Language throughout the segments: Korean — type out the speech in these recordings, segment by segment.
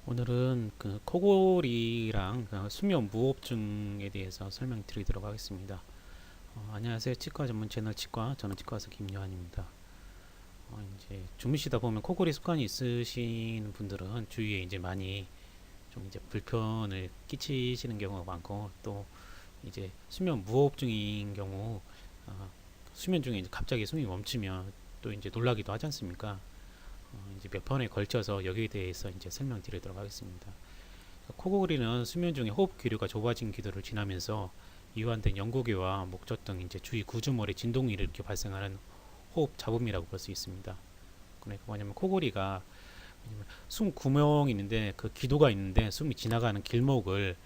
오늘은 그 코골이랑 수면 무호흡증에 대해서 설명드리도록 하겠습니다. 안녕하세요. 치과 전문 채널 치과, 저는 치과의사 김요한입니다. 이제 주무시다 보면 코골이 습관이 있으신 분들은 주위에 이제 많이 좀 이제 불편을 끼치시는 경우가 많고, 또 이제 수면 무호흡증인 경우 수면 중에 이제 갑자기 숨이 멈추면 또 이제 놀라기도 하지 않습니까? 이제 몇 번에 걸쳐서 여기에 대해서 이제 설명드리도록 하겠습니다. 코골이는 수면 중에 호흡 기류가 좁아진 기도를 지나면서 이완된 연구계와 목젖 등 이제 주위 구조물의 진동이 이렇게 발생하는 호흡 잡음이라고 볼 수 있습니다. 그러니까 뭐냐면 코골이가 숨 구멍이 있는데 그 기도가 있는데 숨이 지나가는 길목을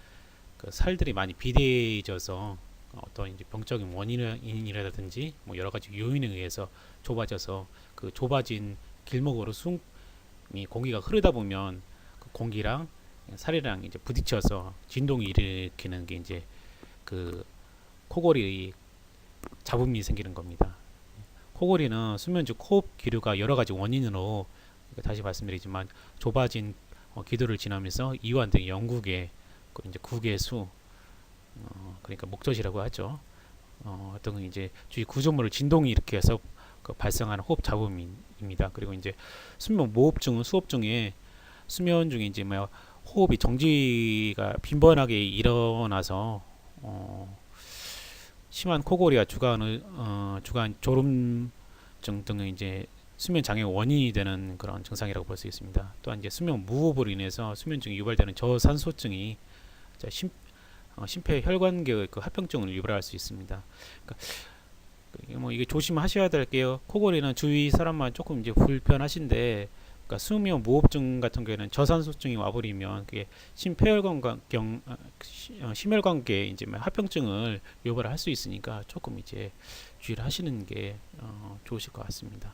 그 살들이 많이 비대해져서 어떤 이제 병적인 원인이라든지 뭐 여러 가지 요인에 의해서 좁아져서 그 좁아진 길목으로 숨이 공기가 흐르다 보면 그 공기랑 살이랑 이제 부딪혀서 진동이 일으키는 게 이제 그 코골이 잡음이 생기는 겁니다. 코골이는 수면 중 호흡 기류가 여러 가지 원인으로 다시 말씀드리지만 좁아진 기도를 지나면서 이완된 영국의 이제 구개수 그러니까 목젖이라고 하죠. 어떤 이제 주위 구조물을 진동이 일으켜서 그 발생하는 호흡 잡음입니다. 그리고 이제 수면 무호흡증은 수업 중에 수면 중에 이제 뭐 호흡이 정지가 빈번하게 일어나서 심한 코골이와 주간 졸음증 등의 이제 수면 장애 원인이 되는 그런 증상이라고 볼 수 있습니다. 또한 이제 수면 무호흡으로 인해서 수면 중에 유발되는 저산소증이 심폐 혈관계의 그 합병증을 유발할 수 있습니다. 그러니까 뭐 이게 조심하셔야 될 게요. 코골이는 주위 사람만 조금 이제 불편하신데, 그러니까 수면 무호흡증 같은 경우에는 저산소증이 와버리면 그게 심혈관계 이제 합병증을 유발할 수 있으니까 조금 이제 주의를 하시는 게 좋으실 것 같습니다.